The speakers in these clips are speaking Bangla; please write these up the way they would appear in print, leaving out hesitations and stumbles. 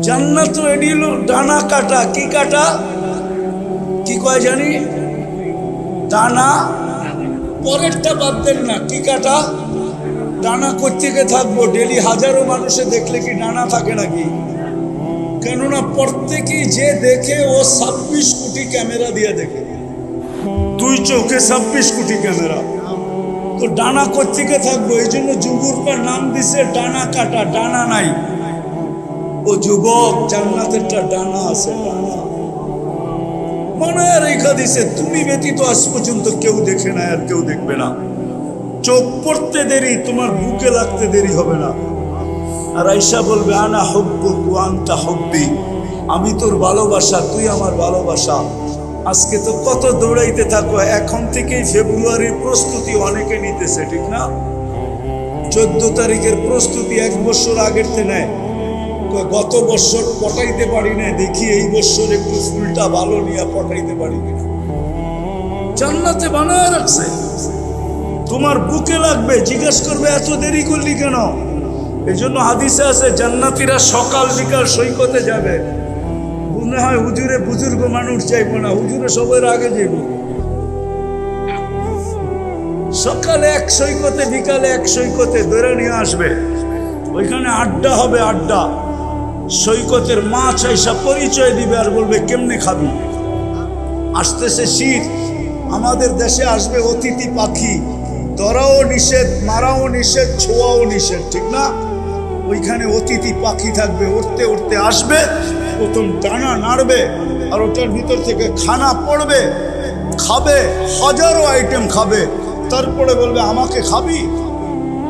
জান্নাত এডি হলো ডানা কাটা। কি কাটা? কি কয় জানি? ডানা। পরেরটা বাদ দেন না, কি কাটা? ডানা কোত্থেকে থাকবো? ডেলি হাজারো মানুষে দেখলে কি ডানা থাকে নাকি? কেননা প্রত্যেকেই যে দেখে ও 26 কোটি ক্যামেরা দিয়ে দেখে, দুই চোখে 26 কোটি ক্যামেরা। তো ডানা কোত্থেকে থাকবো? এই জন্য যুবকরা নাম দিছে ডানা কাটা। ডানা নাই। ও যুবক, জান্নাতেরটা ডানা আছে, ডানা মনে রেখা দিছে। তুমি ব্যতীত আজ পর্যন্ত কেউ দেখে না, আর কেউ দেখবে না। চোখ পড়তে দেরি, তোমার বুকে লাগতে দেরি হবে না। আর আয়েশা বলবে আনা হুব্বুক ওয়া আনতা হুব্বি, আমি তোর ভালোবাসা, তুই আমার ভালোবাসা। আজকে তো কত দৌড়াইতে থাকো। এখন থেকেই ফেব্রুয়ারির প্রস্তুতি অনেকে নিতেছে, ঠিক না? 14 তারিখের প্রস্তুতি 1 বছর আগের থেকে নেয়। গত বছর পটাইতে পারি না, দেখি এই বছর একটু ফুলটা ভালো নিয়ে পটাইতে পারি কিনা। জান্নাতে বানায় রাখছে, তোমার বুকে লাগবে। জিজ্ঞেস করবে এত দেরি করলি কেন? এই জন্য হাদিসে আছে জান্নাতীরা সকাল বিকাল সৈকতে যাবে। মনে হয় হুজুরে বুজুর্গ মানুষ যাইব না, হুজুরে সবার আগে যাইব। সকালে এক সৈকতে, বিকালে এক সৈকতে ধরে নিয়ে আসবে। ওইখানে আড্ডা হবে, আড্ডা। সৈকতের মাছ আইসা পরিচয় দিবে আর বলবে কেমনে খাবি। আসতেছে শীত, আমাদের দেশে আসবে অতিথি পাখি, ধরাও নিষেধ, মারাও নিষেধ, ছোঁয়াও নিষেধ, ঠিক না? ওইখানে অতিথি পাখি থাকবে, উঠতে উঠতে আসবে, প্রথম ডানা নাড়বে আর ওটার ভিতর থেকে খানা পড়বে, খাবে, হাজারো আইটেম খাবে। তারপরে বলবে আমাকে খাবি,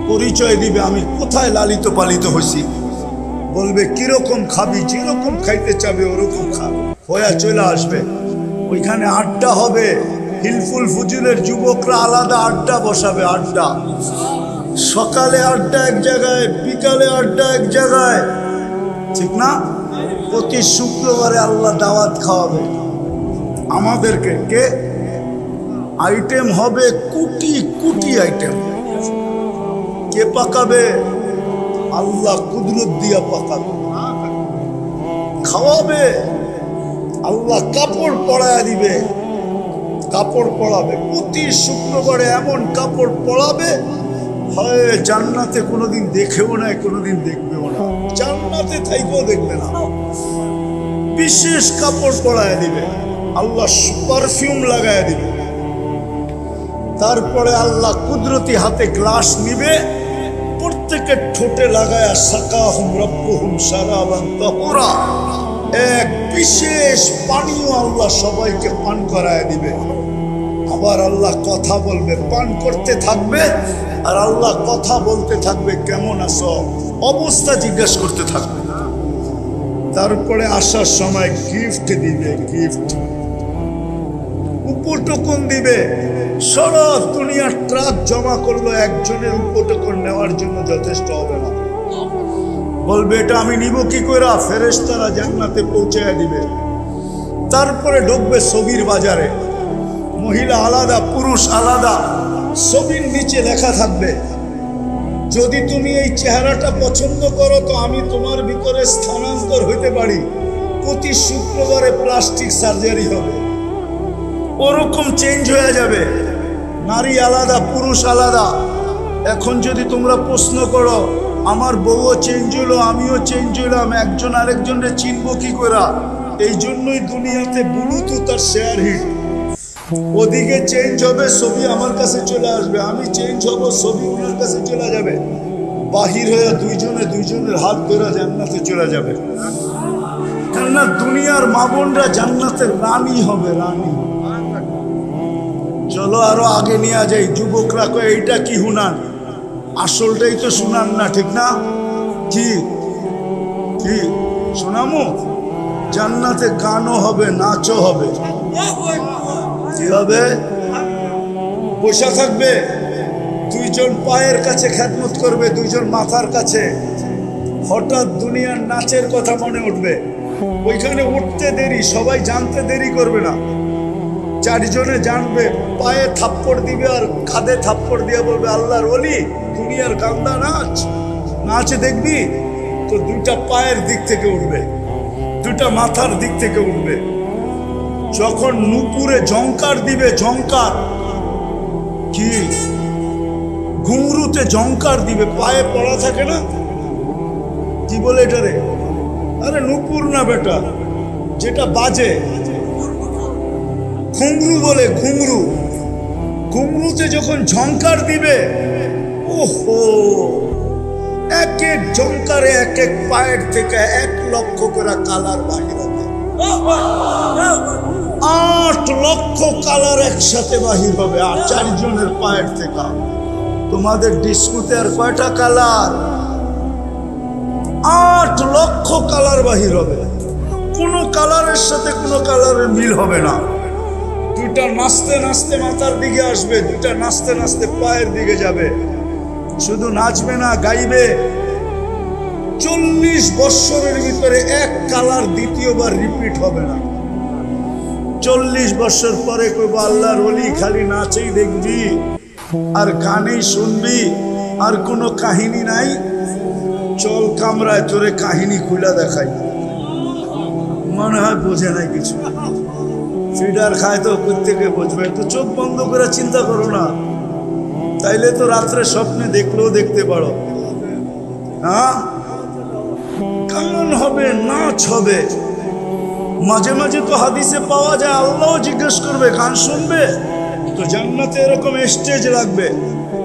পরিচয় দিবে আমি কোথায় লালিত পালিত হয়েছি। বলবে কিরকম খাবি, যেরকম খাইতে চাবে ওরকম খাবে, হয়ে চলে আসবে। ওইখানে আড্ডা হবে। হিলফুল ফুজুলের যুবকরা আলাদা আড্ডা বসাবে, আড্ডা। সকালে আড্ডা এক জায়গায়, বিকালে আড্ডা এক জায়গায়, ঠিক না? প্রতি শুক্রবারে আল্লাহ দাওয়াত খাওয়াবে আমাদেরকে। কে? আইটেম হবে কোটি কোটি আইটেম। কে পাকাবে? আল্লাহ কুদরত দিয়া পাকাবে, খাওয়াবে। আল্লাহ কাপড় পরায় দিবে, কাপড় পরাবে। প্রতি শুক্রবারে এমন কাপড় পরাবে, হয় জান্নাতে কোনোদিন দেখেও না, কোনোদিন দেখবেও না, জান্নাতে থাইকেও দেখবে না। বিশেষ কাপড় পরায় দিবে, আল্লাহ পারফিউম লাগায় দিবে। তারপরে আল্লাহ কুদরতি হাতে গ্লাস নিবে, প্রত্যেকের ঠোঁটে লাগায়া সাকাহুম রব্বুহুম শারাবান তাহুরা, এক বিশেষ পানীয় আল্লাহ সবাইকে পান করায় দিবে। আবার আল্লাহ কথা বলবে, পান করতে থাকবে আর আল্লাহ কথা বলতে থাকবে, কেমন আছো, অবস্থা জিজ্ঞাসা করতে থাকবে। তারপরে আসার সময় গিফট দিবে, গিফট, উপটকন দিবে। সারা দুনিয়ার ট্রাক জমা করলো, একজনের উপটকন নেওয়ার জন্য যথেষ্ট হবে না। বলবে এটা আমি নিব কি করে? ফেরেশতারা জান্নাতে পৌঁছায় দিবে। তারপরে ঢুকবে ছবির বাজারে, মহিলা আলাদা, পুরুষ আলাদা। ছবির নিচে লেখা থাকবে যদি তুমি এই চেহারাটা পছন্দ করো তো আমি তোমার ভিতরে স্থানান্তর হইতে পারি। প্রতি শুক্রবারে প্লাস্টিক সার্জারি হবে, ওরকম চেঞ্জ হয়ে যাবে। নারী আলাদা, পুরুষ আলাদা। এখন যদি তোমরা প্রশ্ন করো আমার বউও চেঞ্জ হলো, আমিও চেঞ্জ হইলাম, একজন আরেকজনের চিনবো কি করে? এই জন্যই দুনিয়াতে ব্লুটুথ আর শেয়ার হিট। ওদিকে চেঞ্জ হবে, ছবি আমার কাছে চলে আসবে, আমি চেঞ্জ হব, ছবি ওনার কাছে চলে যাবে। বাহির হয়ে দুইজনে দুইজনের হাত ধরে জান্নাতে চলে যাবে। কেননা দুনিয়ার মা বোনরা জান্নাতের রানী হবে, রানী। চলো আরো আগে নিয়ে যাই। যুবকরা কয় এইটা কি হুনান? আসলটাই তো শুনান না, ঠিক না? কি কি শোনামো? জান্নাতে গানও হবে, নাচও হবে। কি হবে? বসা থাকবে, দুইজন পায়ের কাছে খেদমত করবে, দুইজন মাথার কাছে। হঠাৎ দুনিয়ার নাচের কথা মনে উঠবে, ওইখানে উঠতে দেরি, সবাই জানতে দেরি করবে না। চারজনে জানবে, পায়ে থাপ্পড় দিবে আর কাঁধে থাপ্পড় দিয়ে বলবে আল্লাহর ওলি দুনিয়ার গান্দা নাচ, নাচ দেখবি? তো দুইটা পায়ের দিক থেকে উঠবে, দুইটা মাথার দিক থেকে উঠবে। যখন নুপুরে ঝংকার দিবে, ঝংকার কি ঘুংরুতে ঝংকার দিবে, পায়ে পড়া থাকে না, কি বলে এটা রে? আরে নুপুর না বেটা, যেটা বাজে ঘুংরু বলে, ঘুংরু। ঘুংরুতে যখন ঝংকার দিবে, ওহো, এক এক ঝংকারে এক এক পায়ের থেকে 1 লক্ষ করে কালার বাহির হবে। 8 লক্ষ কালার একসাথে বাহির হবে, আর 4 জনের পায়ের থেকে। তোমাদের ডিস্কুতে আর কয়টা কালার? 8 লক্ষ কালার বাহির হবে। কোনো কালারের সাথে কোনো কালারের মিল হবে না। দুইটা নাচতে নাচতে মাথার দিকে আসবে, দুইটা নাচতে নাচতে পায়ের দিকে যাবে। শুধু নাচবে না, গাইবে। 40 বৎসরের ভিতরে 1 কালার দ্বিতীয়বার রিপিট হবে না। 40 বৎসর পরে কইব আল্লাহর ওলি খালি নাচেই দেখবি আর গানেই শুনবি, আর কোনো কাহিনী নাই। চল কামরায় তোরে কাহিনী খুলে দেখাই। মনে হয় বোঝে নাই কিছু, ফিডার খায় তো প্রত্যেকে বুঝবে। তো চোখ বন্ধ করে চিন্তা করো না, তাইলে তো রাত্রে স্বপ্নে দেখলেও দেখতে পারো। হ্যাঁ, গান হবে, নাচ হবে। মাঝে মাঝে তো হাদিসে পাওয়া যায় আল্লাহ জিজ্ঞেস করবে, গান শুনবে? তো জান্নাতে এরকম স্টেজ লাগবে।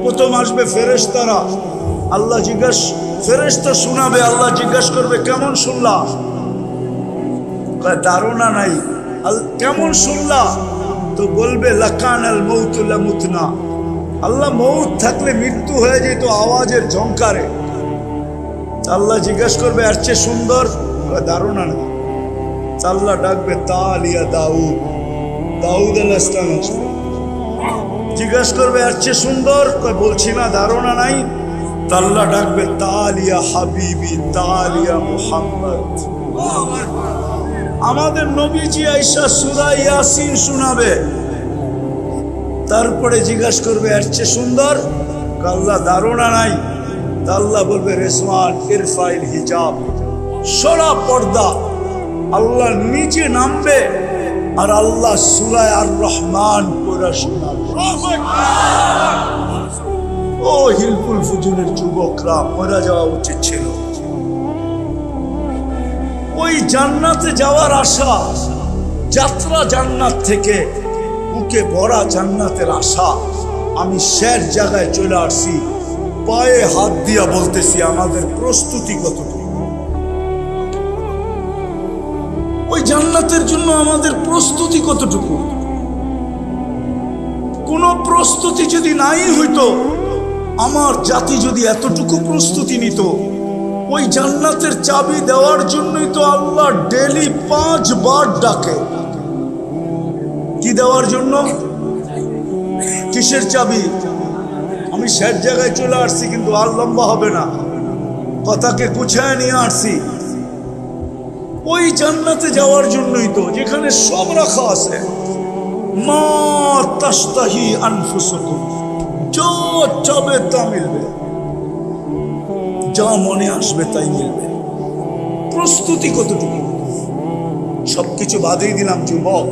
প্রথম আসবে ফেরেশতারা, আল্লাহ জিজ্ঞেস, ফেরেশতা শোনাবে, আল্লাহ জিজ্ঞেস করবে কেমন শুনলা? ধারণা নাই। কেমন শুনলা? তো বলবে লাকানাল মউতু লামুতনা, আল্লাহ মউত থাকলে মৃত্যু হয়ে যেত আওয়াজের ঝংকারে। আল্লাহ জিজ্ঞেস করবে এর চেয়ে সুন্দর? ধারণা নেই। আল্লাহ ডাকবে তালিয়া দাউদ, দাউদ আলাইহিস সালাম আসবে। জিজ্ঞেস করবে এর চেয়ে সুন্দর? বলছি না, ধারণা নাই। আল্লাহ ডাকবে তালিয়া হাবিবি, তালিয়া মুহাম্মদ। আমাদের নবীজি আয়েশা সূরা ইয়াসিন শোনাবে। তারপরে জিজ্ঞাসা করবে এর চেয়ে সুন্দর? আল্লাহ ধারণা নাই। আল্লাহ বলবে রেজওয়ান ইরফাইল হিজাব, সরা পর্দা। আল্লাহ নিচে নামবে আর আল্লাহ সূরা আর রহমান পড়া শোনাবে। ও হিলকুল ফুজুরের যুবকরা, মরে যাওয়া উচিত ছিল। ওই জান্নাতে যাওয়ার আশা, যাত্রা জান্নাত থেকে, বুকে ভরা জান্নাতের আশা। আমি শেষ জায়গায় চলে আসছি, পায়ে হাত দিয়া বলতেছি আমাদের প্রস্তুতি কতটুকু? ওই জান্নাতের জন্য আমাদের প্রস্তুতি কতটুকু? কোন প্রস্তুতি যদি নাই হইতো, আমার জাতি যদি এতটুকু প্রস্তুতি নিত, ওই জান্নাতের চাবি দেওয়ার জন্যই তো আল্লাহ ডেলি 5 বার ডাকে। কি দেওয়ার জন্য? কিসের চাবি? আমি শেষ জায়গায় চলে আসছি, কিন্তু আর লম্বা হবে না, কথাকে গুছায় নিয়ে আসছি। ওই জান্নাতে যাওয়ার জন্যই তো, যেখানে সব রাখা আছে। মা তাস্তাহি আনফুসুকুম, যা চাবে তা মিলবে, যা মনে আসবে তাই মিলবে। প্রস্তুতি কতটুকু? সবকিছু বাদেই দিলাম যুবক,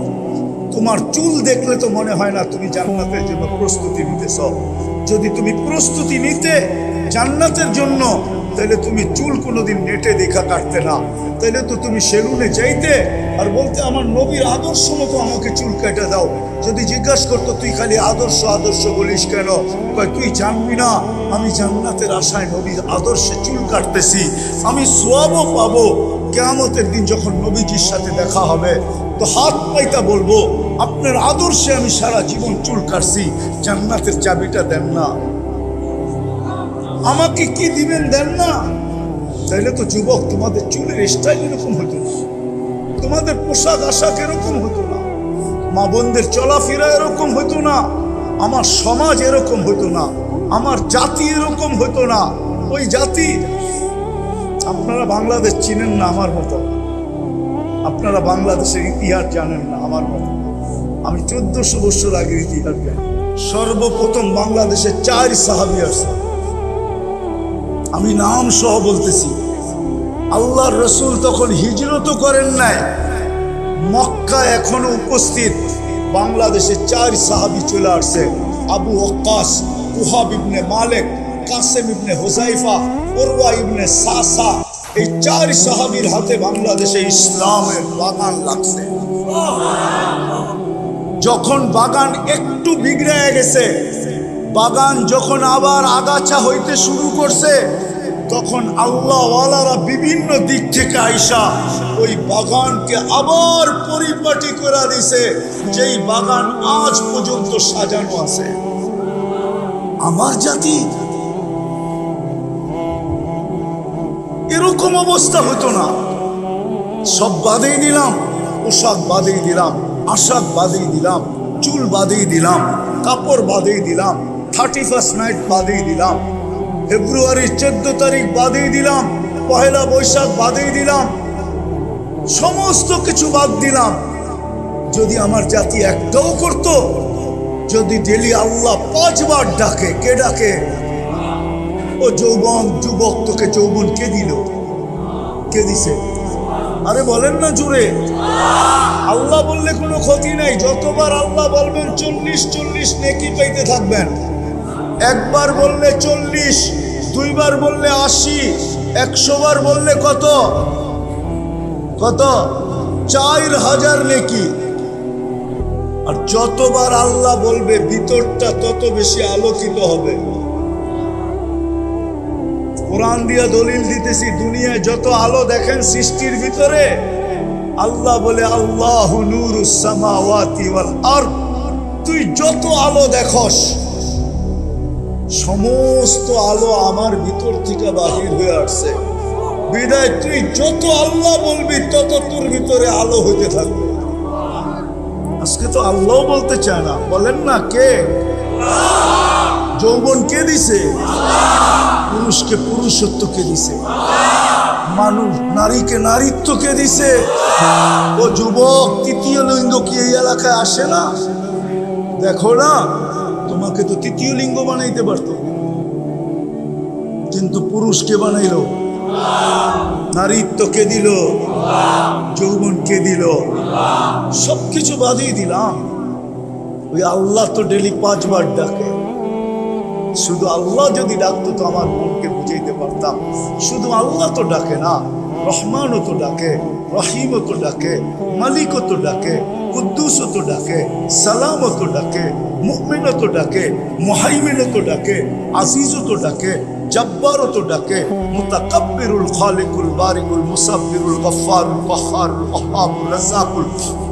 তোমার চুল দেখলে তো মনে হয় না তুমি জান্নাতের জন্য প্রস্তুতি নিতেছ। যদি তুমি প্রস্তুতি নিতে জান্নাতের জন্য, তাহলে তুমি চুল কোনোদিন নেটে দেখা কাটতে না। তাহলে তো তুমি সেলুনে যাইতে আর বলতে আমার নবীর আদর্শ মতো আমাকে চুল কেটে দাও। যদি জিজ্ঞাসা করতো তুই খালি আদর্শ আদর্শ বলিস কেন, তুই জানবি না আমি জান্নাতের আশায় নবীর আদর্শে চুল কাটতেছি, আমি সওয়াবও পাবো। কিয়ামতের দিন যখন নবীজির সাথে দেখা হবে, তো হাত পাইতা বলবো আপনার আদর্শে আমি সারা জীবন চুল কাটছি, জান্নাতের চাবিটা দেন না। আমাকে কি দিবেন, দেন না? তাইলে তো যুবক তোমাদের চুলের স্টাইল এরকম হতো না, তোমাদের পোশাক আশাক এরকম হতো না, মা বোনদের চলাফেরা এরকম হতো না, আমার সমাজ এরকম হতো না, আমার জাতি এরকম হতো না। ওই জাতি, আপনারা বাংলাদেশ চিনেন না আমার মতো, আপনারা বাংলাদেশের ইতিহাস জানেন না আমার মতো। আমি 1400 বছর আগের ইতিহাস জানি। সর্বপ্রথম বাংলাদেশে 4 সাহাবী আসছে, আমি নাম সহ বলতেছি। আল্লাহর রসুল তখন হিজরত করেন নাই, মক্কা এখনো উপস্থিত। বাংলাদেশে 4 সাহাবী চলে আসছে, আবু ওয়াক্কাস, উহাব ইবনে মালিক, কাসেম ইবনে হুযাইফা, উরওয়া ইবনে সাসা। এই 4 সাহাবীর হাতে বাংলাদেশে ইসলামের বাগান লাগছে। যখন বাগান একটু বিগড়ে গেছে, বাগান যখন আবার আগাছা হইতে শুরু করছে, তখন আল্লাহওয়ালারা বিভিন্ন দিক থেকে আইসা ওই বাগানকে আবার পরিপাটি করে দিছে, যেই বাগান আজ পর্যন্ত সাজানো আছে। আমার জাতি এরকম অবস্থা হতো না। সব বাদেই দিলাম, পোশাক বাদেই দিলাম, আশাক বাদেই দিলাম, চুল বাদেই দিলাম, কাপড় বাদেই দিলাম, 31st নাইট বাদেই দিলাম, ফেব্রুয়ারির 14 তারিখ বাদেই দিলাম, পহেলা বৈশাখ বাদেই দিলাম, সমস্ত কিছু বাদ দিলাম। যদি আমার জাতি একটাও করত, যদি ডেলি আল্লাহ 5 বার ডাকে, কে ডাকে? ও যৌবন, যুবক, তোকে যৌবন কে দিল? কে দিছে? আরে বলেন না জুড়ে। আল্লাহ বললে কোনো ক্ষতি নাই, যতবার আল্লাহ বলবেন 40 নেকি পাইতে থাকবেন। একবার বললে 40, 2 বার বললে 80, 100 বার বললে কত? 4000 নেকি। আর যতবার আল্লাহ বলবে ভিতরটা তত বেশি আলোকিত হবে। কোরআন দিয়া দলিল দিতেছি, দুনিয়ায় যত আলো দেখেন সৃষ্টির ভিতরে, আল্লাহ বলে আল্লাহু নূরুস সামাওয়াতি ওয়াল আরদ। তুই যত আলো দেখস, সমস্ত আলো আমার ভিতর থেকে বাহির হয়ে আসছে। বিদায় তুই যত আল্লাহ বলবি তত তোর ভিতরে আলো হইতে থাকবে। আজকে তো আল্লাহ বলতে চায় না, বলেন না কে? যৌবন কে দিছে? পুরুষকে পুরুষত্ব কে দিছে? মানুষ নারীকে নারীত্ব কে দিছে? ও যুবক, 3য় লিঙ্গ কি এই এলাকায় আসে না? দেখো না, তোমাকে তো 3য় লিঙ্গ বানাইতে পারতো, কিন্তু পুরুষকে বানাইলো। নারীত্ব কে দিল? যৌবন কে দিল? সবকিছু বাদিয়ে দিলাম। ওই আল্লাহ তো ডেলি 5 বার ডাকে। শুধু আল্লাহ যদি ডাকতো তো আমার মনকে বুঝাইতে পারতাম। শুধু আল্লাহ তো ডাকে না, রহমানও তো ডাকে, রহিমও তো ডাকে, মালিকও তো ডাকে, কুদ্দুসও তো ডাকে, সালামও তো ডাকে, মুমিনও তো ডাকে, মুহাইমিনও তো ডাকে, আজিজও তো ডাকে, জব্বারও তো ডাকে, মুতাকাব্বিরুল খালিকুল বারিকুল মুসাব্বিরুল গফফারুল কহ্হারুল ওয়াহ্হাবুল রাজ্জাকুল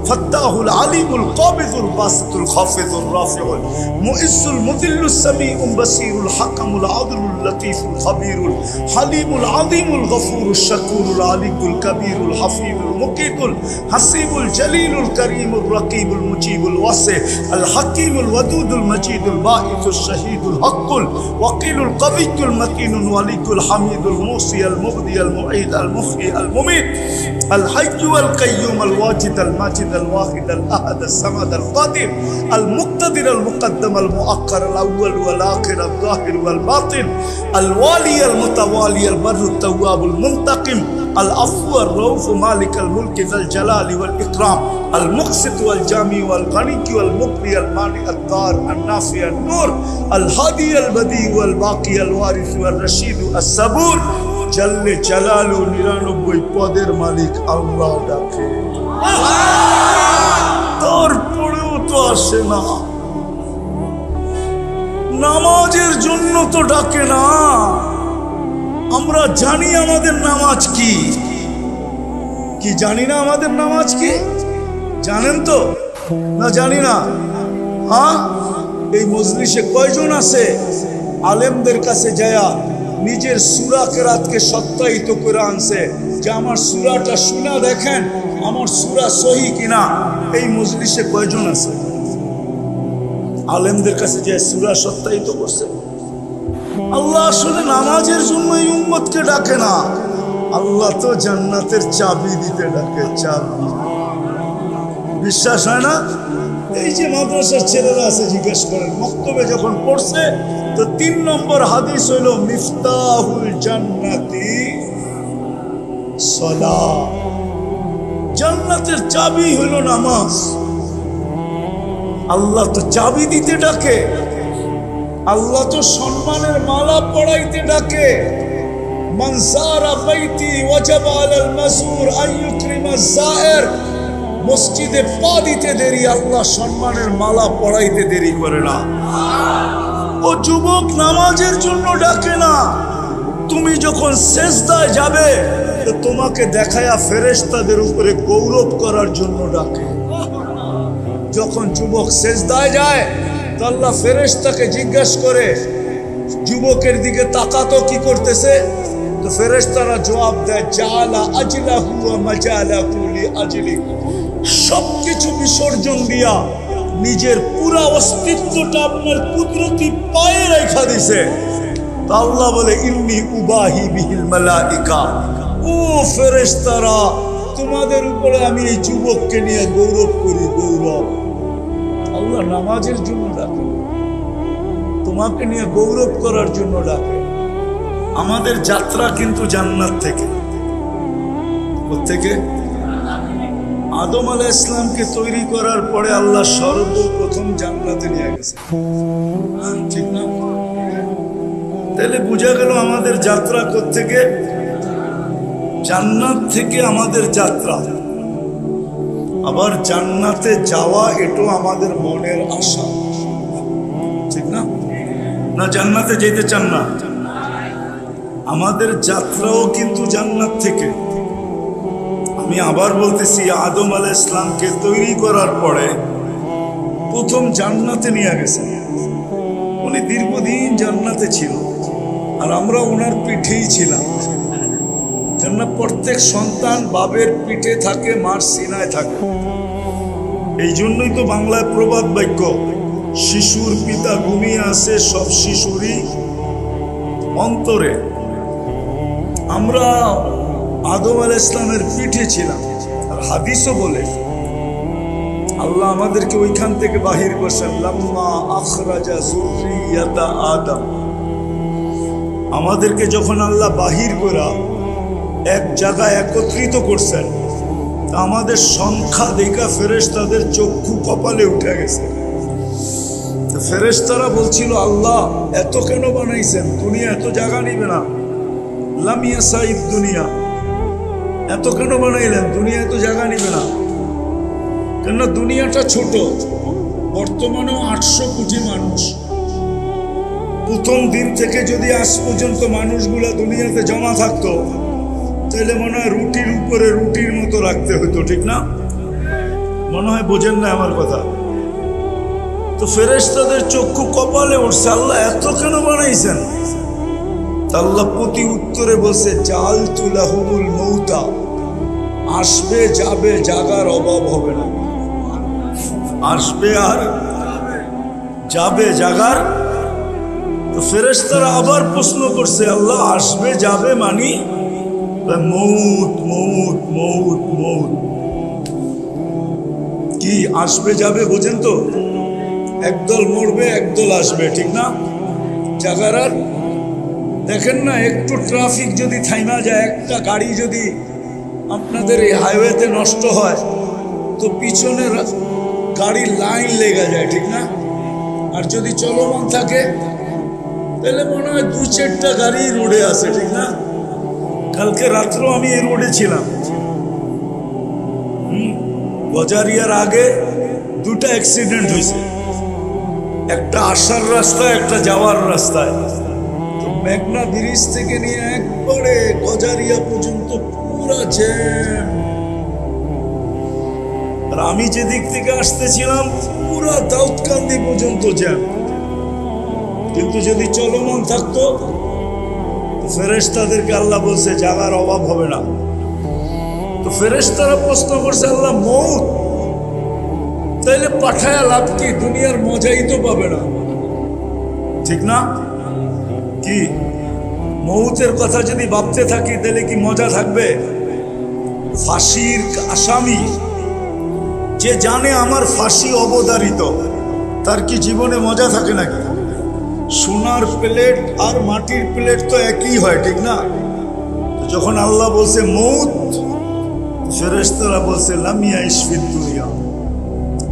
ফাত্তাহুল আলিমুল কাবিদুল বাসিতুল খাফিদুর রাফিউল মুইজ্জুল মুদিল্লুস সামিউল বাসিরুল হাকামুল আদলুল লতীফুল খাবীরুল হালিমুল আযীমুল গফুরুশ শাকুরুল আলিকুল কবীরুল হাফিজুল মুকিতুল হাসিবুল জলিলুল করিমুর রকিবুল মুজিবুল ওয়াসি আল হাকিমুল ওয়াদুদুল মজিদুল বাঈসুশ শাহীদুল হকুল ওয়াকিলুল কবিয়্যুল মতিনুল ওয়ালিকুল হামিদুল মুসি আল মুবদি আল মুঈদ আল মুহয়ি আল মুমীত আল হাইয়্যু আল কাইয়্যুম আল ওয়াজিদ আল মাজিদ الواحد الأحد الصمد القادر المقتدر المقدم المؤخر الأول والآخر الظاهر والباطن الوالي المتوالي البر التواب المنتقم العفو الرؤوف مالك الملك ذا الجلال والإكرام المقسط والجامع والغني والمغني المانع الضار النافع النور الهادي البديع والباقي الوارث والرشيد الصبور جل جلاله 99 পদের মালিক আল্লাহ ডাকে। তারপরেও তো আসে না। নামাজের জন্য তো ডাকে না। আমরা জানি আমাদের নামাজ কি, কি জানি না আমাদের নামাজ কি? জানেন তো না? জানি না। হ্যাঁ, এই মজলিসে কয়জন আছে আলেমদের কাছে যায়া নিজের সূরা কেরাতকে সত্যায়িত করে আনছে যে আমার সূরাটা শুনা দেখেন আমার সূরা সহি কিনা? এই মজলিসে কয়জন আছে আলেমদের কাছে যে সূরা সত্যায়িত করছে? আল্লাহ আসলে নামাজের জন্য এই উম্মতকে ডাকে না। আল্লাহ তো জান্নাতের চাবি দিতে ডাকে, চাবি। বিশ্বাস হয় না? এই যে মাদ্রাসার ছেলেরা আছে, জিজ্ঞেস করেন, মক্তবে যখন পড়ছে তো 3 নম্বর হাদিস হইল মিফতাহুল জান্নাতি সালাত। জান্নাতের চাবি হলো নামাজ। আল্লাহ তো চাবি দিতে ডাকে, আল্লাহ তো সম্মানের মালা পড়াইতে ডাকে। মান যারা বাইতি ওয়াজাবা আলাল মাসুর আন ইউকরিমা যায়ের। মসজিদে পা দিতে দেরি, আল্লাহ সম্মানের মালা পড়াইতে দেরি করে না। ও যুবক, নামাজের জন্য ডাকে না, তুমি যখন সিজদায় যাবে তো তোমাকে দেখায়া ফেরেশতাদের উপরে গৌরব করার জন্য ডাকে। যখন যুবক সিজদায় যায় তো আল্লাহ ফেরেশতাকে জিজ্ঞাসা করে, যুবকের দিকে তাকাতো কি করতেছে? তো ফেরেশতারা জবাব দেয়, জালা আজলাহু ওয়া মাজালাহু লিআজলি। সবকিছু বিসর্জন দিয়া নিজের পুরা অস্তিত্বটা আপনার কুদরতি পায়ে রেখা দিছে। তা আল্লাহ বলে, ইন্নী উবাহি বিহিল মালাইকা। ও ফেরেশতারা, তোমাদের উপরে আমি এই যুবককে নিয়ে গৌরব করি। গৌরব আল্লাহ নামাজের জন্য ডাকে, তোমাকে নিয়ে গৌরব করার জন্য ডাকে। আমাদের যাত্রা কিন্তু জান্নাত থেকে। কোত্থেকে? আদম আলাইহিস সালামকে তৈরি করার পরে আল্লাহ সর্বপ্রথম জান্নাতে নিয়ে গেছে, ঠিক না? তাহলে বোঝা গেল আমাদের যাত্রা কোত্থেকে? জান্নাত থেকে আমাদের যাত্রা। আবার জান্নাতে যাওয়া এটাও আমাদের মনের আশা, ঠিক না? না জান্নাতে যেতে চান না? আমাদের যাত্রাও কিন্তু জান্নাত থেকে। আমি আবার বলতেছি, আদম আলাইহিস সালামকে তৈরি করার পরে প্রথম জান্নাতে নিয়ে গেছেন। উনি দীর্ঘদিন জান্নাতে ছিল আর আমরা ওনার পিঠেই ছিলাম। কেননা প্রত্যেক সন্তান বাবের পিঠে থাকে, মার সিনায় থাকে। এই জন্যই তো বাংলায় প্রবাদ বাক্য, শিশুর পিতা ঘুমিয়ে আছে সব শিশুরই অন্তরে। আমরা আদম আলাইহিস সালামের পিঠে ছিলাম। আর হাদিসও বলে আল্লাহ আমাদেরকে ওইখান থেকে বাহির করছেন, লাম্মা আখরাজা যুররিয়াতা আদম। আমাদেরকে যখন আল্লাহ বাহির করা এক জায়গায় একত্রিত করছেন, আমাদের সংখ্যা দেখা ফেরেশতাদের চক্ষু কপালে উঠে গেছে। ফেরেশতারা বলছিল, আল্লাহ এত কেন বানাইছেন? দুনিয়া এত জায়গা নিবে না। লামিয়া সাইদ দুনিয়া এত কেন বানাইলেন? দুনিয়া এত জায়গা নিবে না। কেননা দুনিয়াটা ছোট, বর্তমানেও 800 কোটি মানুষ। প্রথম দিন থেকে যদি আজ পর্যন্ত মানুষগুলা দুনিয়াতে জমা থাকতো, তাহলে মনে হয় রুটির উপরে রুটির মতো রাখতে হতো, ঠিক না? মনে হয় বোঝেন না আমার কথা। তো ফেরেশতাদের চক্ষু কপালে উঠছে, আল্লাহ এত কেন বানাইছেন? আল্লাহ প্রতি উত্তরে বলছে, জাআলতু লাহুমুল মৌতা। আসবে যাবে, জাগার অভাব হবে না। আসবে আর যাবে, জাগার। তো ফেরেশতারা আবার প্রশ্ন করছে, আল্লাহ আসবে যাবে মানি? মৌত মৌত মৌত মৌত। কি আসবে যাবে বোঝেন তো? একদল মরবে, একদল আসবে, ঠিক না? জাগার আর দেখেন না, একটু ট্রাফিক যদি থাইমা যায়, একটা গাড়ি যদি আপনাদের এই হাইওয়েতে নষ্ট হয় তো পিছনে গাড়ির লাইন লেগে যায়, ঠিক না? আর যদি চলমান থাকে তাহলে মনে হয় 2-4টা গাড়ি রোডে আছে, ঠিক না? কালকে রাত্রেও আমি এই রোডে ছিলাম। গজারিয়ার আগে 2টা অ্যাক্সিডেন্ট হয়েছে, একটা আসার রাস্তায়, একটা যাওয়ার রাস্তায়। তো মেঘনা ব্রিজ থেকে নিয়ে একবারে গজারিয়া পর্যন্ত পুরা জ্যাম। আর আমি যেদিক থেকে আসতেছিলাম পুরা দাউদকান্দি পর্যন্ত জ্যাম। কিন্তু যদি চলমান থাকতো, ফেরেশতাদেরকে আল্লাহ বলছে জায়গার অভাব হবে না। তো ফেরেশতারা প্রশ্ন করছে, আল্লাহ মৌত তাইলে পাঠায়া লাভ কি? দুনিয়ার মজাই তো পাবে না, ঠিক না? কি মৌতের কথা যদি ভাবতে থাকি তাহলে কি মজা থাকবে? ফাঁসির আসামি যে জানে আমার ফাঁসি অবধারিত, তার কি জীবনে মজা থাকে নাকি? সোনার প্লেট আর মাটির প্লেট তো একই হয়, ঠিক না? যখন আল্লাহ বলছে মৌত, ফেরেশতারা বলছে লাম ইয়াইশ ফিদ দুনিয়া।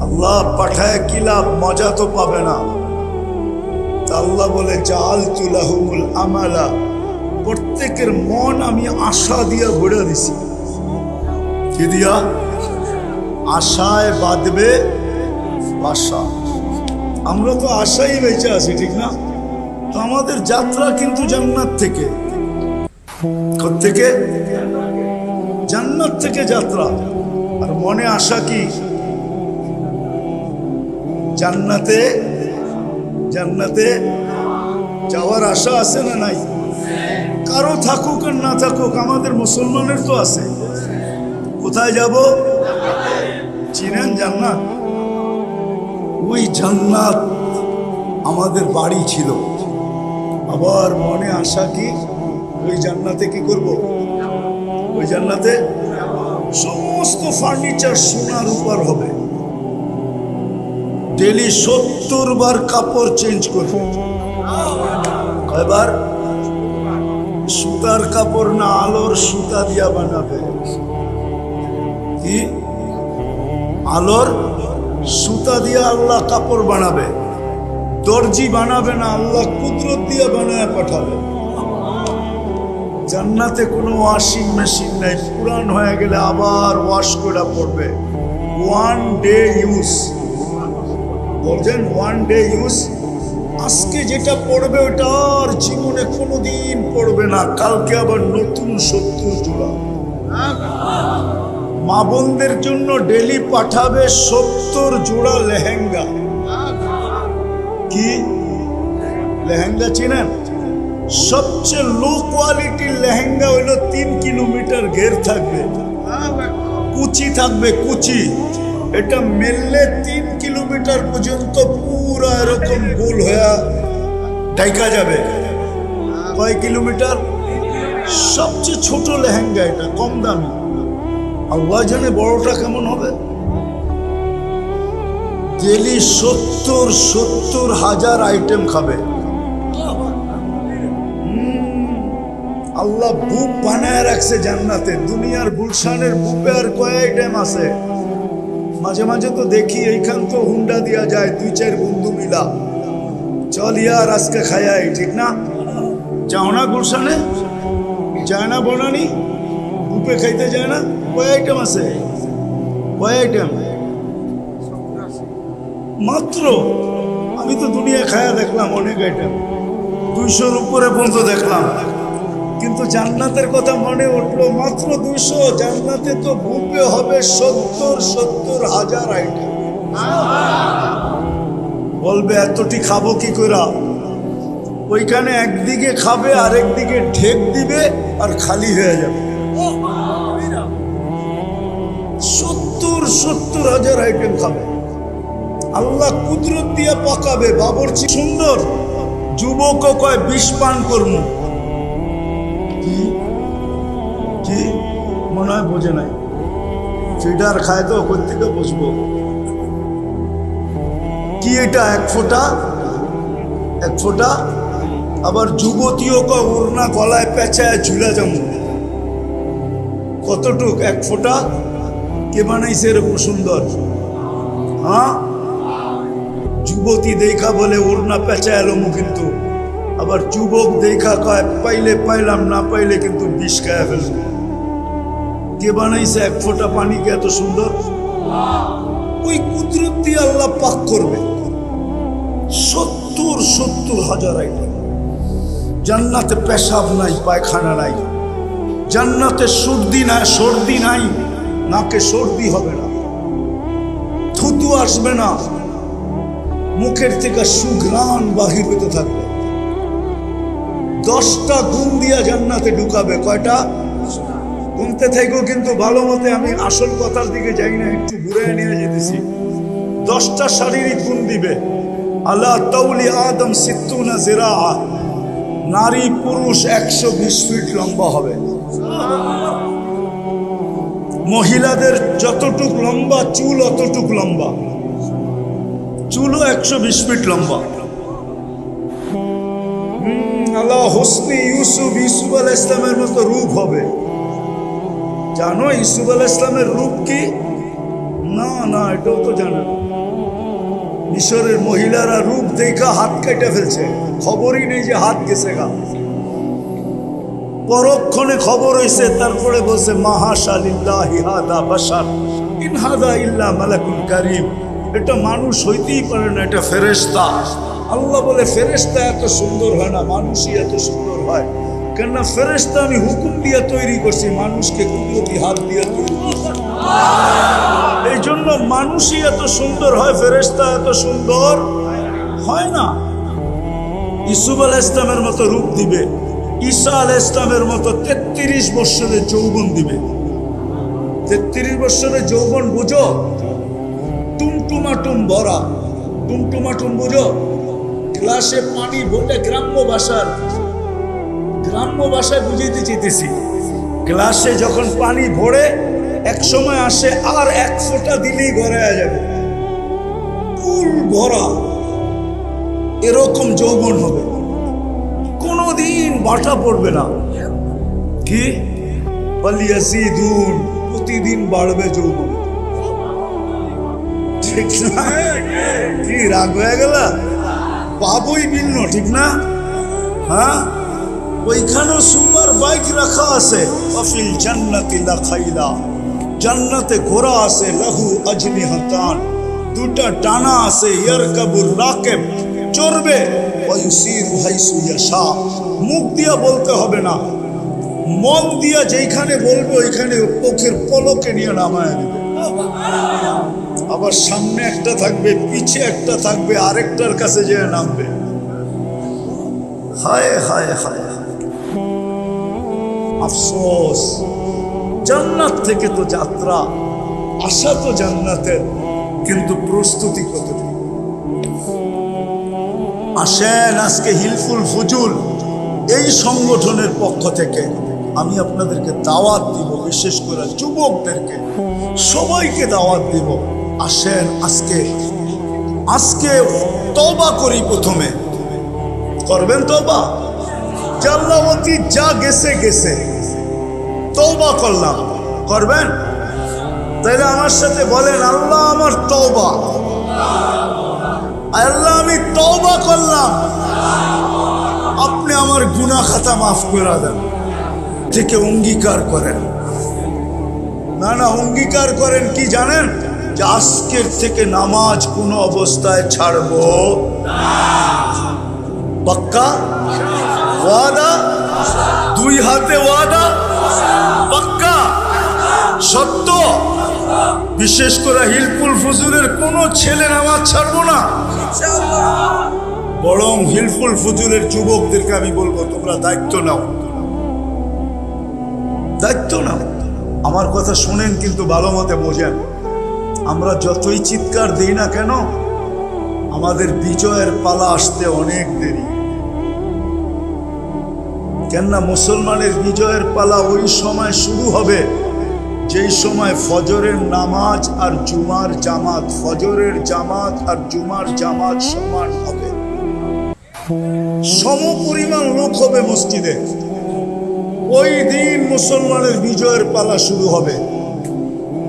আল্লাহ পাঠায় কি লাভ, মজা তো পাবে না। আল্লাহ বলে জাআলতু লাহুমুল আমালা, প্রত্যেকের মন আমি আশা দিয়া ভরে দিছি। কি দিয়া? আশায় বাঁধবে বাসা। আমরা তো আশাই বেঁচে আছি, ঠিক না? তো আমাদের যাত্রা কিন্তু জান্নাত থেকে। থেকে জান্নাত থেকে যাত্রা। আর মনে আশা কি? জান্নাতে জান্নাতে যাওয়ার আশা আছে না নাই? কারো থাকুক আর না থাকুক, আমাদের মুসলমানের তো আছে। কোথায় যাব? চিনেন জান্নাত? ওই জান্নাত আমাদের বাড়ি ছিল। আবার মনে আশা কি? ওই জান্নাতে কি করব? ওই জান্নাতে সমস্ত ফার্নিচার সোনার উপর হবে। ডেলি 70 বার কাপড় চেঞ্জ করবে। কয়বার? সুতার কাপড় না, আলোর সুতা দিয়া বানাবে। কি? আলোর সুতা দিয়া আল্লাহ কাপড় বানাবে। দর্জি বানাবে না, আল্লাহ কুদরত দিয়ে বানায় পাঠাবে। জান্নাতে কোনো ওয়াশিং মেশিন নাই, পুরান হয়ে গেলে আবার ওয়াশ করে পড়বে। 1 ডে ইউজ। বলছেন 1 ডে ইউজ। আজকে যেটা পড়বে ওটা আর জীবনে কোনোদিন পড়বে না। কালকে আবার নতুন 70 জোড়া। মা বোনদের জন্য ডেলি পাঠাবে 70 জোড়া লেহেঙ্গা। কি লেহেঙ্গা চিনেন? সবচেয়ে লো কোয়ালিটির লেহেঙ্গা হইল 3 কিলোমিটার ঘের থাকবে, কুচি থাকবে, কুচি। এটা মেললে 3 কিলোমিটার পর্যন্ত পুরো এরকম গোল হয়ে ঢাকা যাবে। কয় কিলোমিটার? সবচেয়ে ছোট লেহেঙ্গা, এটা কম দামি। আল্লাহ জানে বড়টা কেমন হবে। ডেলি 70 হাজার আইটেম খাবে। আল্লাহ বুক বানায় রাখছে জান্নাতে। দুনিয়ার গুলশানের বুকে আর কয় আইটেম আছে? মাঝে মাঝে তো দেখি এইখান তো হুন্ডা দিয়া যায় 2-4 বন্ধু মিলা, চল ইয়ার আজকে খায়াই, ঠিক না? যাও না গুলশানে? যায় না বনানি? বুপে খাইতে যায় না? কয় আইটেম আছে? কয় আইটেম? মাত্র। আমি তো দুনিয়া খায়া দেখলাম অনেক আইটেম, 200-র উপরে পর্যন্ত দেখলাম। কিন্তু জান্নাতের কথা মনে উঠলো, মাত্র 200। জান্নাতে তো বুফে হবে 70 হাজার আইটেম। বলবে এতটি খাবো কি করে? ওইখানে একদিকে খাবে, আরেকদিকে ঢেক দিবে আর খালি হয়ে যাবে। 70 হাজার আইটেম খাবে। আল্লাহ কুদরত দিয়া পাকাবে। বাবরচি সুন্দর। যুবক কয় 20 পান করবো। কি মনে হয় বোঝে নাই? ফিডার খায় তো ওর থেকে বুঝবো। কি এটা? 1 ফোঁটা, 1 ফোঁটা। আবার যুবতীও কয় ওড়না গলায় পেঁচায় ঝুলা যাবো। কতটুক? 1 ফোঁটা। কে বানাইছে এরকম সুন্দর? হ্যাঁ, যুবতী দেখা বলে ওড়না পেঁচায় এলো। কিন্তু আবার যুবক দেখা কয় পাইলে পাইলাম, না পাইলে কিন্তু বিষ খায়া ফেলব। কে বানাইছে 1 ফোঁটা পানিকে এত সুন্দর? ওই কুদরত দিয়ে আল্লাহ পাক করবে। 70 হাজার আইটেম। জান্নাতে পেশাব নাই, পায়খানা নাই। জান্নাতে সর্দি নাই, সর্দি নাই, নাকে সর্দি হবে না, থুতু আসবে না, মুখের থেকে সুঘ্রাণ বাহির হতে থাকবে। 10টা গুণ দিয়া জান্নাতে ঢুকাবে। কয়টা? গুনতে থাকো, কিন্তু ভালো মতে। আমি আসল কথার দিকে যাই না, একটু ঘুরে নিয়ে যেতেছি। 10টা শারীরিক গুণ দিবে। আলা তাউলি আদম 60 জিরা। নারী পুরুষ 120 ফিট লম্বা হবে। মহিলাদের যতটুক লম্বা চুল অতটুক লম্বা। চুলও 120 ফিট লম্বা। আলা হুসনি ইউসুফ, ইউসুফ আলাইহিস সালামের মতো রূপ হবে। জানো ইউসুফ আলাইহিস সালামের রূপ কি? না না, এটাও তো জানো না। মিশরের মহিলারা রূপ দেখা হাত কেটে ফেলছে, খবরই নেই যে হাত গেছে গা। পরক্ষণে খবর হয়েছে, তারপরে বলছে মাহাশা লিল্লাহি হাদা বাশার ইন হাদা ইল্লা মালাকুল কারীম। এটা মানুষ হইতেই পারে না, এটা ফেরেশতা। আল্লাহ বলে ফেরেশতা এত সুন্দর হয় না, মানুষই এত সুন্দর হয়। কেননা ফেরেশতা আমি হুকুম দিয়ে তৈরি করছি, মানুষকে কুদরতি হাত দিয়ে তৈরি করছি। এই জন্য মানুষই এত সুন্দর হয়, ফেরেশতা এত সুন্দর হয় না। ইউসুফ আলাইহিস সালামের মতো রূপ দিবে, ঈসা আলাইহিস সালামের মতো 33 বছরের যৌবন দিবে। 33 বছরের যৌবন বুঝো? টুমটুমাটুম ভরা, টুমটুমাটুম বুঝো? গ্লাসে পানি ভরে, গ্রাম্য ভাষায় বুঝিয়ে চাইতেছি। গ্লাসে যখন পানি ভরে এক সময় আসে আর এক ফোঁটা দিলেই গড়ায়া যাবে, ফুল ভরা, এরকম যৌবন হবে, কোনদিন বাটা পড়বে না। কি বালিয়াসিদুন, প্রতিদিন বাড়বে যৌবন। ঠিক না? কি রাগ হয়ে গেল? পাবই ভিন্ন, ঠিক না? হ্যাঁ, ওইখানেও সুপার বাইক রাখা আছে। ওয়াফিল জান্নাতি লাখাইলা, জান্নাতে ঘোড়া আছে, লাহু আজনিহাতান, দুটা ডানা আছে, ইয়ারকাবুর রাকিব, চড়বে, ওয়ায়ুসিরু হাইসু ইয়াশা। মুখ দিয়া বলতে হবে না, মন দিয়া যেখানে বলবে ওইখানে চোখের পলকে নিয়ে নামায় দেবে। আবার সামনে একটা থাকবে, পিছে একটা থাকবে, আরেকটার কাছে যেয়ে নামবে। হায় হায় হায়, আফসোস। জান্নাত থেকে তো যাত্রা, আশা তো জান্নাতের, কিন্তু প্রস্তুতি কতটুকু? আসেন আজকে হিলফুল ফুজুল এই সংগঠনের পক্ষ থেকে আমি আপনাদেরকে দাওয়াত দিব, বিশেষ করে যুবকদেরকে, সবাইকে দাওয়াত দিব। আসেন আজকে তওবা করি। প্রথমে করবেন তওবা, জাল্লাওয়াতি যা গেছে গেছে, তওবা করলাম, করবেন? তাইলে আমার সাথে বলেন, আল্লাহ আমার তওবা, আল্লাহ আমি তওবা করলাম, আপনি আমার গুনাহ খাতা মাফ করে দেন। থেকে অঙ্গীকার করেন। না না, অঙ্গীকার করেন কি জানেন? যে আজকের থেকে নামাজ কোনো অবস্থায় ছাড়বো না। পাক্কা ওয়াদা? দুই হাতে ওয়াদা? পাক্কা সত্য? বিশেষ করে হিলফুল ফুজুলের কোনো ছেলে নামাজ ছাড়বো না, বরং হিলফুল ফুজুলের যুবকদেরকে আমি বলবো, তোমরা দায়িত্ব নাও, দায়িত্ব নাও। আমার কথা শোনেন কিন্তু ভালো মতে বোঝেন। আমরা যতই চিৎকার দিই না কেন, আমাদের বিজয়ের পালা আসতে অনেক দেরি। কেননা মুসলমানের বিজয়ের পালা ওই সময় শুরু হবে যেই সময় ফজরের নামাজ আর জুমার জামাত, ফজরের জামাত আর জুমার জামাত সমান হবে, সম পরিমাণ লোক হবে মসজিদে। ওই দিন মুসলমানের বিজয়ের পালা শুরু হবে।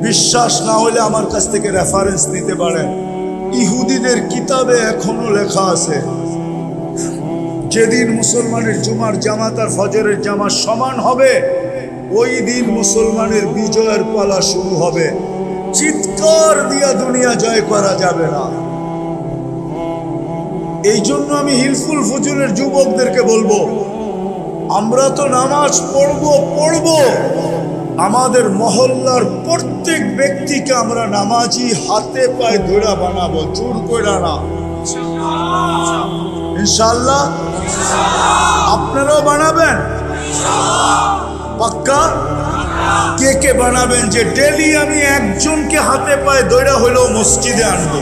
বিশ্বাস না হলে আমার কাছ থেকে রেফারেন্স নিতে পারেন। ইহুদিদের কিতাবে এখনো লেখা আছে, যেদিন মুসলমানের জুমার জামাত আর ফজরের জামাত সমান হবে, ওই দিন মুসলমানের বিজয়ের পালা শুরু হবে। চিৎকার দিয়া দুনিয়া জয় করা যাবে না। এই জন্য আমি হিলফুল ফুজুলের যুবকদেরকে বলবো, আমরা তো নামাজ পড়বো, আমাদের মহল্লার প্রত্যেক ব্যক্তিকে আমরা নামাজি হাতে পায়ে ধরে বানাবো, জোর করে না, ইনশাআল্লাহ। আপনারাও বানাবেন? পাক্কা? কে কে বানাবেন যে ডেলি আমি একজনকে হাতে পায়ে ধরে হলেও মসজিদে আনবো?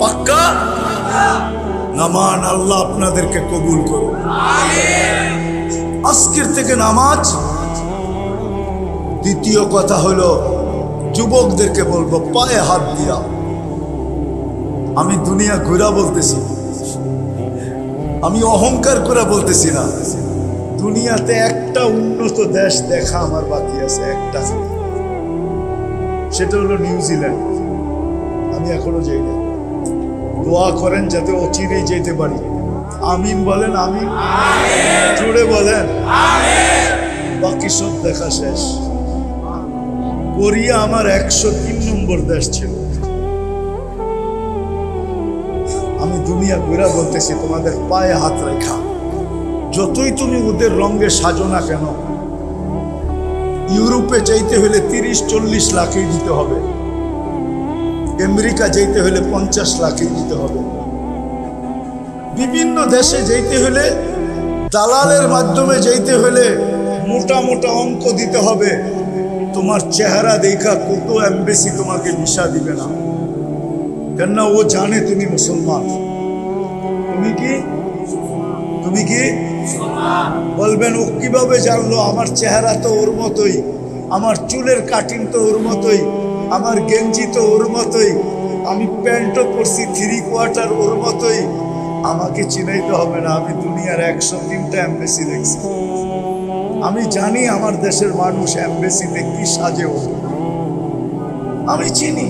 পাক্কা? নামান, আল্লাহ আপনাদেরকে কবুল করুন। আজকের থেকে নামাজ। দ্বিতীয় কথা হলো, যুবকদেরকে বলবো পায়ে হাত দিয়া। আমি দুনিয়া ঘুরা বলতেছি, আমি অহংকার করে বলতেছি না, দুনিয়াতে একটা উন্নত দেশ দেখা আমার বাকি আছে, একটা, সেটা হলো নিউজিল্যান্ড। আমি এখনো যাই না। দোয়া করেন যাতে অচিরেই যেতে পারি। আমিন বলেন, আমিন, জোরে বলেন। বাকি সব দেখা শেষ। কোরিয়া আমার 103 নম্বর দেশ ছিল। আমি দুনিয়া ঘুরা বলতেছি, তোমাদের পায়ে হাত রেখা, যতই তুমি ওদের রঙে সাজো না কেন, ইউরোপে যাইতে হলে 30-40 লাখই দিতে হবে, আমেরিকা যাইতে হলে 50 লাখই দিতে হবে, বিভিন্ন দেশে যাইতে হলে দালালের মাধ্যমে যাইতে হলে মোটা মোটা অঙ্ক দিতে হবে। তোমার চেহারা দেখা কত এমবেসি তোমাকে ভিসা দিবে না, কেননা ও জানে তুমি মুসলমান। তুমি কি বলবেন, ও কিভাবে জানলো? আমার চেহারা তো ওর মতোই, আমার চুলের কাটিং তো ওর মতোই, আমার গেঞ্জি তো ওর মতোই, আমি প্যান্টও পরছি 3/4 ওর মতোই। আমাকে চিনাইতে হবে না, আমি দুনিয়ার 103টা এমবেসি দেখছি। আমি জানি আমার দেশের মানুষ এমবেসিতে কি সাজে ওঠে, আমি চিনি।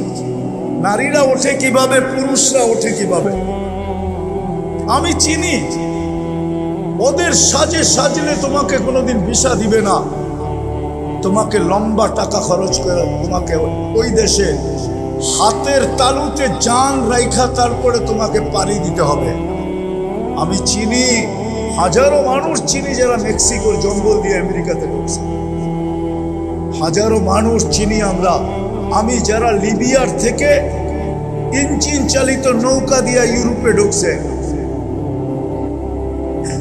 নারীরা ওঠে কিভাবে, পুরুষরা ওঠে কিভাবে, আমি চিনি। ওদের সাজে সাজলে তোমাকে কোনোদিন ভিসা দিবে না। তোমাকে লম্বা টাকা খরচ করে তোমাকে ওই দেশে হাতের তালুতে জান রাইখা তারপরে তোমাকে পাড়ি দিতে হবে। আমি চিনি, হাজারো মানুষ চিনি যারা মেক্সিকোর জঙ্গল দিয়ে আমেরিকাতে ঢুকছে, হাজারো মানুষ চিনি আমরা। আমি যারা লিবিয়ার থেকে ইঞ্জিন চালিত নৌকা দিয়ে ইউরোপে ঢুকছে,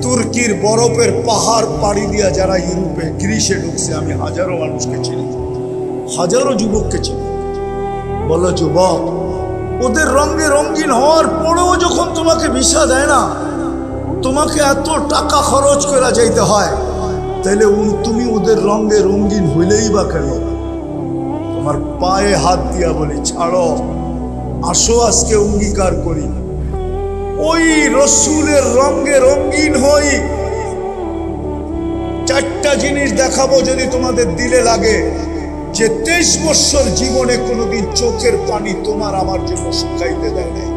তুর্কির বরফের পাহাড় পাড়ি দিয়া যারা ইউরোপে গ্রিসে ঢুকছে, আমি হাজারো মানুষকে চিনি, হাজারো যুবককে চিনি। বলো যুবক, ওদের রঙে রঙিন হওয়ার পরেও যখন তোমাকে ভিসা দেয় না, তোমাকে এত টাকা খরচ করে যাইতে হয়, তাহলে তুমি ওদের রঙে রঙিন হইলেই বা কেন? তোমার পায়ে হাত দিয়া বলি, ছাড়ো, আসো আজকে অঙ্গীকার করি, ওই রসুলের রঙে রঙিন হই। 4টা জিনিস দেখাবো, যদি তোমাদের দিলে লাগে যে 23 বছর জীবনে কোনোদিন চোখের পানি তোমার আমার জন্য শুকাইতে দেয় নাই।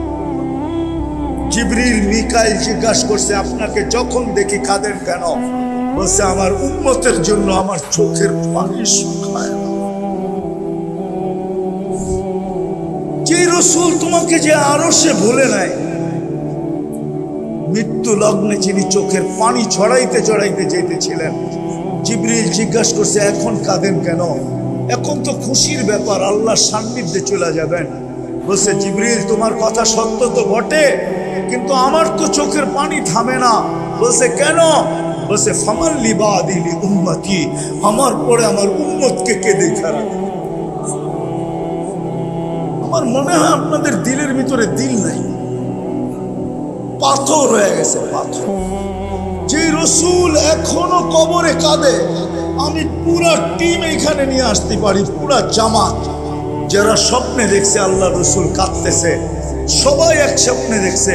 জিবরিল মিকাইল জিজ্ঞাসা করছে, আপনাকে যখন দেখি কাঁদেন কেন? বলছে, আমার উম্মতের জন্য আমার চোখের পানি শুকায় না। যে রসুল তোমাকে যে আরশে ভুলে নাই, মৃত্যু লগ্নে যিনি চোখের পানি ছড়াইতে ছড়াইতে যেতেছিলেন, জিবরিল জিজ্ঞাসা করছে, এখন কাঁদেন কেন? এখন তো খুশির ব্যাপার, আল্লাহর সান্নিধ্যে চলে যাবেন। বলছে, জিবরিল তোমার কথা সত্য তো বটে, কিন্তু আমার তো চোখের পানি থামে না। বলছে, কেন? বলছে, ফামান লিবাদি লি উম্মতি, আমার পরে আমার উম্মতকে কে দেখা রাখে? আমার মনে হয় আপনাদের দিলের ভিতরে দিল নাই, পাথর হয়ে গেছে পাথর। যে রসুল এখনো কবরে কাঁদে, আমি পুরা টিম এখানে নিয়ে আসতে পারি, পুরা জামাত, যারা স্বপ্নে দেখছে আল্লাহ রসুল কাঁদতেছে, সবাই এক স্বপ্নে দেখছে।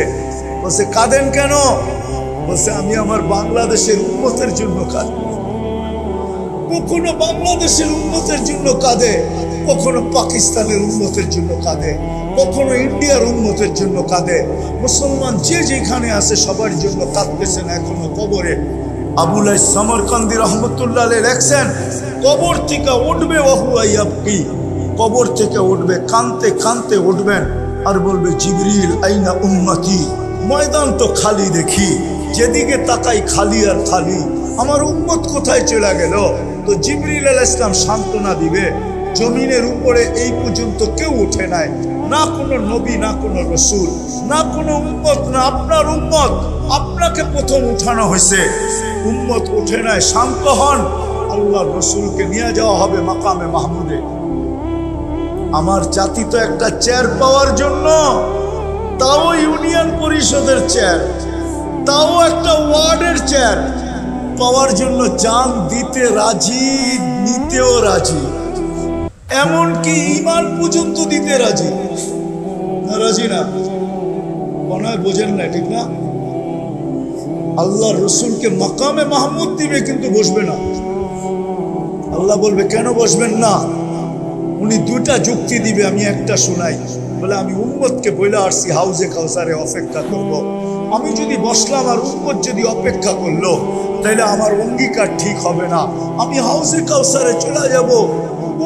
বলছে, কাঁদেন কেন? বলছে, আমি আমার বাংলাদেশের উম্মতের জন্য কাঁদি। কখনো বাংলাদেশের উম্মতের জন্য কাঁদে, কখনো পাকিস্তানের উম্মতের জন্য কাঁদে, কখনো ইন্ডিয়ার উম্মতের জন্য কাঁদে। মুসলমান যে যেখানে আছে সবার জন্য কাঁদতেছেন এখনো কবরে। আবুল সামরকান্দি রহমতুল্লাহ আলাইহি লেখছেন, কবর থেকে উঠবে ওয়াহুয়াইয়াবকি, কবর থেকে উঠবে, কানতে কানতে উঠবেন আর বলবে, জিবরিল আইনা উম্মতি। ময়দান তো খালি দেখি, যেদিকে তাকাই খালি আর খালি, আমার উম্মত কোথায় চলে গেল? তো জিবরিল আলাইহিস সালাম সান্ত্বনা দিবে, জমিনের উপরে এই পর্যন্ত কেউ উঠে নাই, না কোনো নবী, না কোনো রসুল, না কোনো উম্মত, না আপনার উম্মত। আপনাকে প্রথম উঠানো হয়েছে, উম্মত উঠে নাই। শান্ত হন, আল্লাহ রসুলকে নিয়ে যাওয়া হবে মাকামে মাহমুদে। আমার জাতি তো একটা চেয়ার পাওয়ার জন্য, তাও ইউনিয়ন পরিষদের চেয়ার, তাও একটা ওয়ার্ডের চেয়ার পাওয়ার জন্য জান দিতে রাজি, নিতেও রাজি, এমনকি ঈমান পর্যন্ত দিতে রাজি। রাজি না? মনে হয় বোঝেন না, ঠিক না? আল্লাহ রসুলকে মাকামে মাহমুদ দিবে, কিন্তু বসবে না। আল্লাহ বলবে কেন বসবেন না? উনি দুটা যুক্তি দিবে, আমি একটা শোনাই। বলে আমি উম্মতকে বলে আসছি হাউজে কাউসারে অপেক্ষা করব। আমি যদি বসলাম আর উম্মত যদি অপেক্ষা করলো, তাইলে আমার অঙ্গীকার ঠিক হবে না। আমি হাউজে কাউসারে চলে যাব,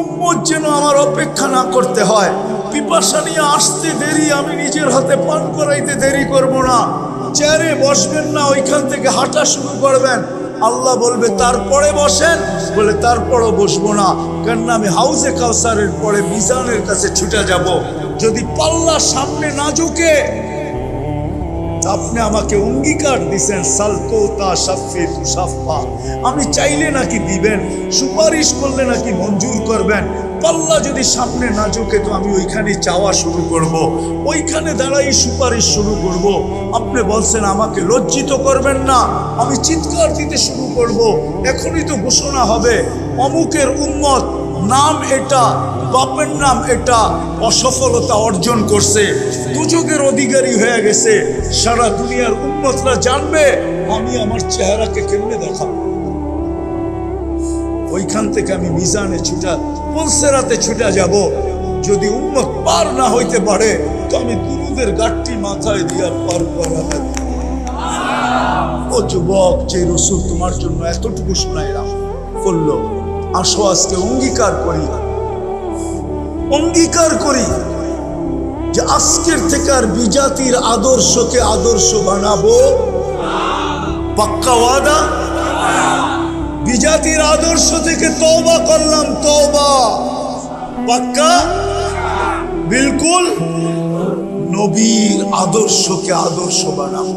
উম্মত যেন আমার অপেক্ষা না করতে হয়। পিপাসা নিয়ে আসতে দেরি, আমি নিজের হাতে পান করাইতে দেরি করব না। চেয়ারে বসবেন না, ওইখান থেকে হাঁটা শুরু করবেন। আল্লাহ বলবে তারপরে বসেন, বলে তারপরও বসবো না, কেননা আমি হাউজে কাউসারের পরে মিজানের কাছে ছুটে যাব। যদি পাল্লা সামনে না ঝুঁকে, আপনি আমাকে অঙ্গীকার দিছেন সালতোতা শাফি তুশাফা, আমি চাইলে নাকি দিবেন, সুপারিশ করলে নাকি মঞ্জুর করবেন। পাল্লা যদি সামনে না ঝুঁকে, তো আমি ওইখানে চাওয়া শুরু করব, ওইখানে দাঁড়াই সুপারিশ শুরু করব। আপনি বলছেন আমাকে লজ্জিত করবেন না, আমি চিৎকার দিতে শুরু করব। এখনই তো ঘোষণা হবে অমুকের উম্মত, নাম এটা, বাপের নাম এটা, অসফলতা অর্জন করছে, দুযোগের অধিকারী হয়ে গেছে। সারা দুনিয়ার উম্মতরা জানবে আমি আমার চেহারাকে কেমনে দেখাবো। ওইখান থেকে আমি মিজানে ছুটা, পুলসেরাতে ছুটা যাব। যদি উম্মত পার না হইতে পারে, তো আমি দুরুদের গাঠটি মাথায় দিয়া পার করাবে। ও যুবক, যে রসুল তোমার জন্য এতটুকু শোনাইলাম করলো, আসো আজকে অঙ্গীকার করি, অঙ্গীকার করি যে আজকের থেকে আর বিজাতির আদর্শকে আদর্শ বানাবো। পাক্কা ওয়াদা? বিজাতির আদর্শ থেকে তওবা করলাম, তওবা। পাক্কা? বিলকুল। নবীর আদর্শকে আদর্শ বানাবো।